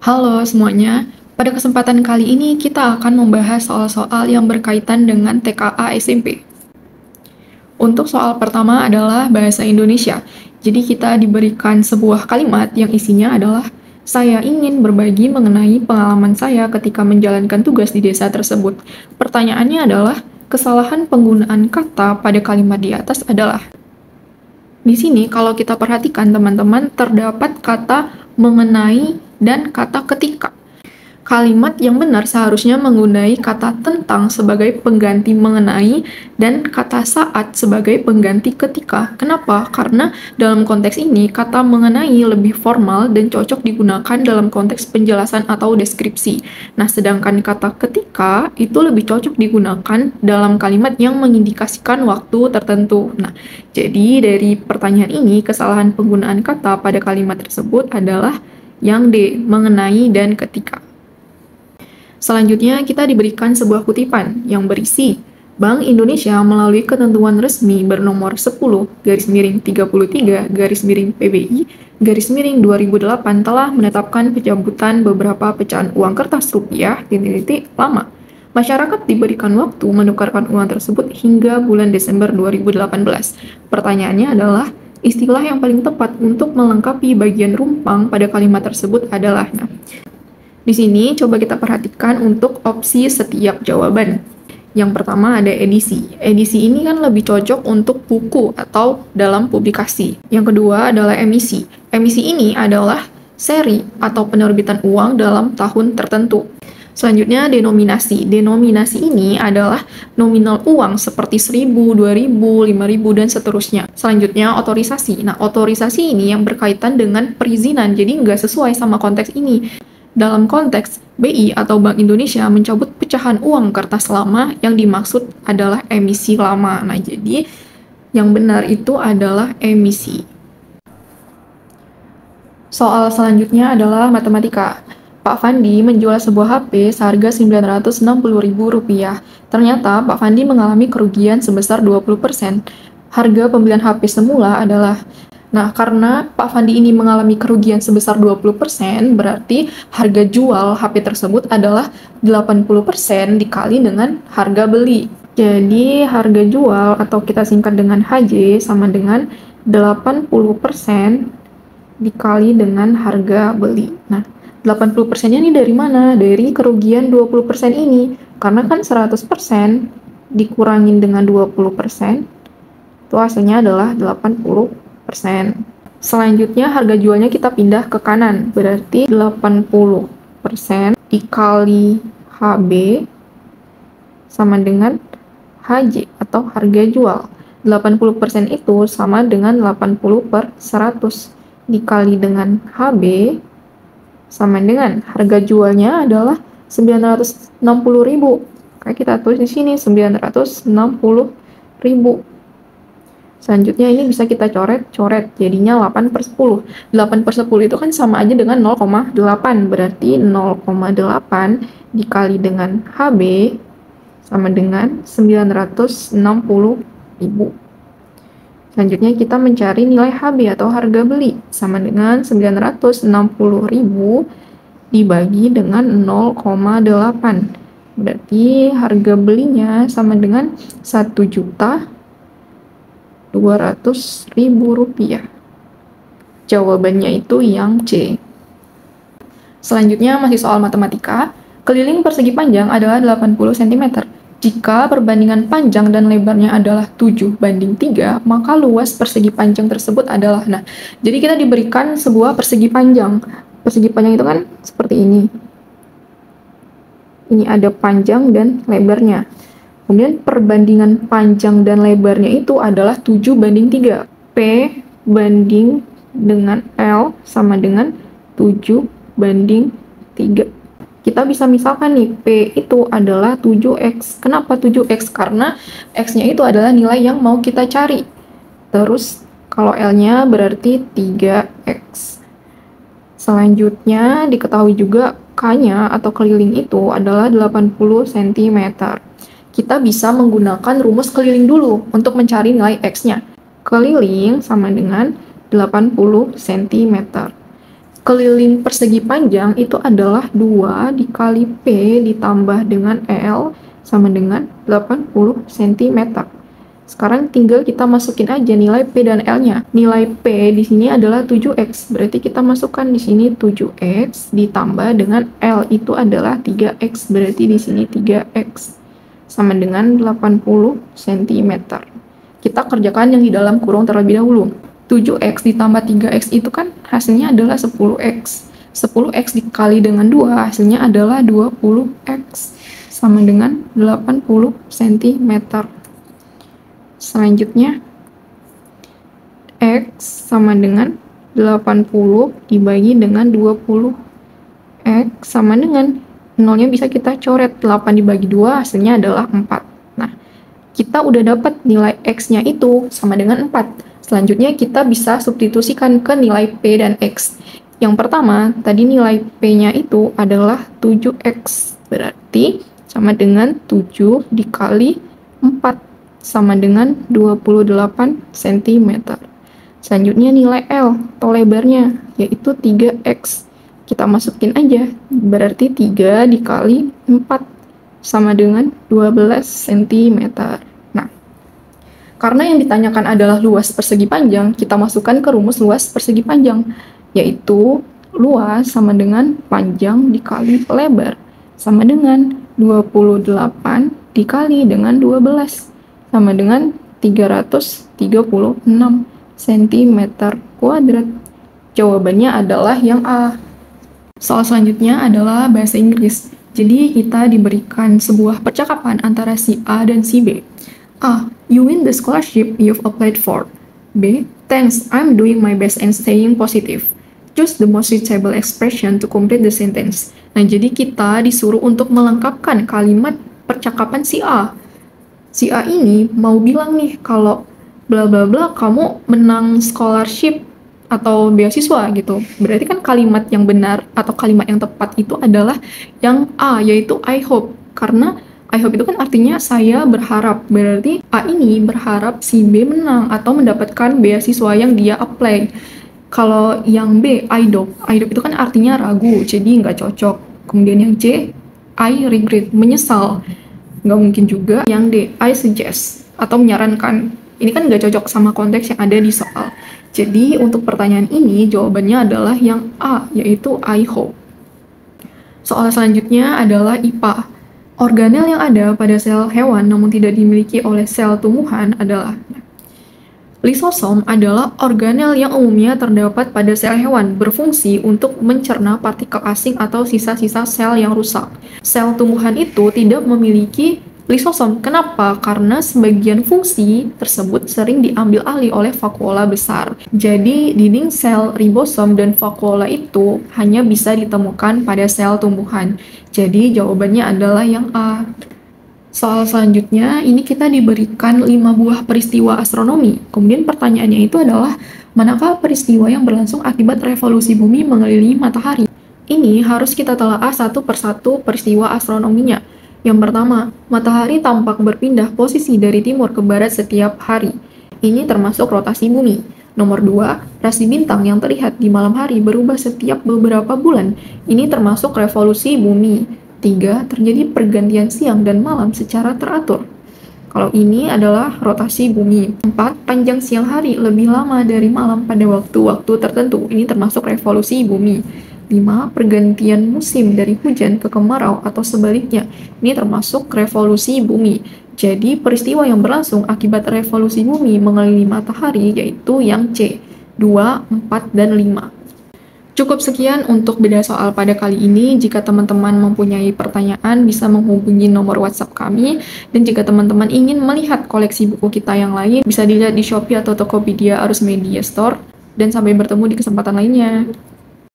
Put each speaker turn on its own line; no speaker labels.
Halo semuanya, pada kesempatan kali ini kita akan membahas soal-soal yang berkaitan dengan TKA SMP. Untuk soal pertama adalah bahasa Indonesia. Jadi kita diberikan sebuah kalimat yang isinya adalah saya ingin berbagi mengenai pengalaman saya ketika menjalankan tugas di desa tersebut. Pertanyaannya adalah, kesalahan penggunaan kata pada kalimat di atas adalah. Di sini kalau kita perhatikan teman-teman terdapat kata mengenai dan kata ketika. Kalimat yang benar seharusnya menggunakan kata tentang sebagai pengganti mengenai dan kata saat sebagai pengganti ketika. Kenapa? Karena dalam konteks ini kata mengenai lebih formal dan cocok digunakan dalam konteks penjelasan atau deskripsi. Nah, sedangkan kata ketika itu lebih cocok digunakan dalam kalimat yang mengindikasikan waktu tertentu. Nah, jadi dari pertanyaan ini kesalahan penggunaan kata pada kalimat tersebut adalah yang D, mengenai dan ketika. Selanjutnya, kita diberikan sebuah kutipan yang berisi, Bank Indonesia melalui ketentuan resmi bernomor 10-33-PBI-2008 telah menetapkan pencabutan beberapa pecahan uang kertas rupiah lama. Masyarakat diberikan waktu menukarkan uang tersebut hingga bulan Desember 2018. Pertanyaannya adalah, istilah yang paling tepat untuk melengkapi bagian rumpang pada kalimat tersebut adalah, di sini coba kita perhatikan untuk opsi setiap jawaban. Yang pertama ada edisi. Edisi ini kan lebih cocok untuk buku atau dalam publikasi. Yang kedua adalah emisi. Emisi ini adalah seri atau penerbitan uang dalam tahun tertentu. Selanjutnya denominasi. Denominasi ini adalah nominal uang seperti 1000, 2000, 5000, dan seterusnya. Selanjutnya otorisasi. Nah, otorisasi ini yang berkaitan dengan perizinan, jadi nggak sesuai sama konteks ini. Dalam konteks BI atau Bank Indonesia mencabut pecahan uang kertas lama, yang dimaksud adalah emisi lama. Nah, jadi yang benar itu adalah emisi. Soal selanjutnya adalah matematika. Pak Fandi menjual sebuah HP seharga Rp960.000. Ternyata Pak Fandi mengalami kerugian sebesar 20%. Harga pembelian HP semula adalah. Nah, karena Pak Fandi ini mengalami kerugian sebesar 20%, berarti harga jual HP tersebut adalah 80% dikali dengan harga beli. Jadi, harga jual atau kita singkat dengan HJ sama dengan 80% dikali dengan harga beli. Nah, 80%-nya ini dari mana? Dari kerugian 20% ini. Karena kan 100% dikurangin dengan 20%, itu hasilnya adalah 80%. Selanjutnya harga jualnya kita pindah ke kanan, berarti 80% dikali HB sama dengan HJ atau harga jual. 80% itu sama dengan 80/100 dikali dengan HB sama dengan harga jualnya adalah 960.000. Kayak kita tulis di sini 960.000. Selanjutnya ini bisa kita coret-coret, jadinya 8/10. 8/10 itu kan sama aja dengan 0,8, berarti 0,8 dikali dengan HB sama dengan 960.000. Selanjutnya kita mencari nilai HB atau harga beli, sama dengan 960.000 dibagi dengan 0,8. Berarti harga belinya sama dengan Rp1.200.000. Jawabannya itu yang C. Selanjutnya masih soal matematika. Keliling persegi panjang adalah 80 cm. Jika perbandingan panjang dan lebarnya adalah 7:3, maka luas persegi panjang tersebut adalah. Nah, jadi kita diberikan sebuah persegi panjang. Persegi panjang itu kan seperti ini. Ini ada panjang dan lebarnya. Kemudian perbandingan panjang dan lebarnya itu adalah 7:3. P banding dengan L sama dengan 7:3. Kita bisa misalkan nih, P itu adalah 7X. Kenapa 7X? Karena X-nya itu adalah nilai yang mau kita cari. Terus kalau L-nya berarti 3X. Selanjutnya diketahui juga K-nya atau keliling itu adalah 80 cm. Kita bisa menggunakan rumus keliling dulu untuk mencari nilai X-nya. Keliling sama dengan 80 cm. Keliling persegi panjang itu adalah 2 dikali P ditambah dengan L sama dengan 80 cm. Sekarang tinggal kita masukin aja nilai P dan L-nya. Nilai P di sini adalah 7X, berarti kita masukkan di sini 7X ditambah dengan L itu adalah 3X, berarti di sini 3X sama dengan 80 cm. Kita kerjakan yang di dalam kurung terlebih dahulu. 7X ditambah 3X itu kan hasilnya adalah 10X. 10X dikali dengan 2 hasilnya adalah 20X sama dengan 80 cm. Selanjutnya, X sama dengan 80 dibagi dengan 20. X sama dengan, nolnya bisa kita coret, 8 dibagi 2 hasilnya adalah 4. Nah, kita udah dapat nilai X-nya itu sama dengan 4. Selanjutnya kita bisa substitusikan ke nilai P dan X. Yang pertama, tadi nilai P-nya itu adalah 7X. Berarti sama dengan 7 dikali 4. Sama dengan 28 cm. Selanjutnya nilai L atau lebarnya, yaitu 3X. Kita masukin aja, berarti 3 dikali 4 sama dengan 12 cm. Nah, karena yang ditanyakan adalah luas persegi panjang, kita masukkan ke rumus luas persegi panjang, yaitu luas sama dengan panjang dikali lebar, sama dengan 28 dikali dengan 12, sama dengan 336 cm kuadrat. Jawabannya adalah yang A. Soal selanjutnya adalah bahasa Inggris. Jadi kita diberikan sebuah percakapan antara si A dan si B. A. You win the scholarship you've applied for. B. Thanks, I'm doing my best and staying positive. Choose the most suitable expression to complete the sentence. Nah, jadi kita disuruh untuk melengkapkan kalimat percakapan si A. Si A ini mau bilang nih kalau bla bla bla kamu menang scholarship atau beasiswa gitu. Berarti kan kalimat yang benar atau kalimat yang tepat itu adalah yang A, yaitu I hope. Karena I hope itu kan artinya saya berharap. Berarti A ini berharap si B menang atau mendapatkan beasiswa yang dia apply. Kalau yang B, I doubt itu kan artinya ragu, jadi nggak cocok. Kemudian yang C, I regret, menyesal. Nggak mungkin juga. Yang D, I suggest, atau menyarankan. Ini kan nggak cocok sama konteks yang ada di soal. Jadi untuk pertanyaan ini jawabannya adalah yang A, yaitu I hope. Soal selanjutnya adalah IPA. Organel yang ada pada sel hewan namun tidak dimiliki oleh sel tumbuhan adalah lisosom adalah organel yang umumnya terdapat pada sel hewan, berfungsi untuk mencerna partikel asing atau sisa-sisa sel yang rusak. Sel tumbuhan itu tidak memiliki lisosom. Kenapa? Karena sebagian fungsi tersebut sering diambil alih oleh vakuola besar. Jadi, dinding sel ribosom dan vakuola itu hanya bisa ditemukan pada sel tumbuhan. Jadi, jawabannya adalah yang A. Soal selanjutnya, ini kita diberikan 5 buah peristiwa astronomi. Kemudian pertanyaannya itu adalah, manakah peristiwa yang berlangsung akibat revolusi bumi mengelilingi matahari? Ini harus kita telaah satu persatu peristiwa astronominya. Yang pertama, matahari tampak berpindah posisi dari timur ke barat setiap hari. Ini termasuk rotasi bumi. Nomor 2, rasi bintang yang terlihat di malam hari berubah setiap beberapa bulan. Ini termasuk revolusi bumi. 3, terjadi pergantian siang dan malam secara teratur. Kalau ini adalah rotasi bumi. 4, panjang siang hari lebih lama dari malam pada waktu-waktu tertentu. Ini termasuk revolusi bumi. 5, pergantian musim dari hujan ke kemarau atau sebaliknya. Ini termasuk revolusi bumi. Jadi peristiwa yang berlangsung akibat revolusi bumi mengelilingi matahari yaitu yang C, 2, 4, dan 5. Cukup sekian untuk beda soal pada kali ini. Jika teman-teman mempunyai pertanyaan, bisa menghubungi nomor WhatsApp kami. Dan jika teman-teman ingin melihat koleksi buku kita yang lain, bisa dilihat di Shopee atau Tokopedia Arus Media Store. Dan sampai bertemu di kesempatan lainnya.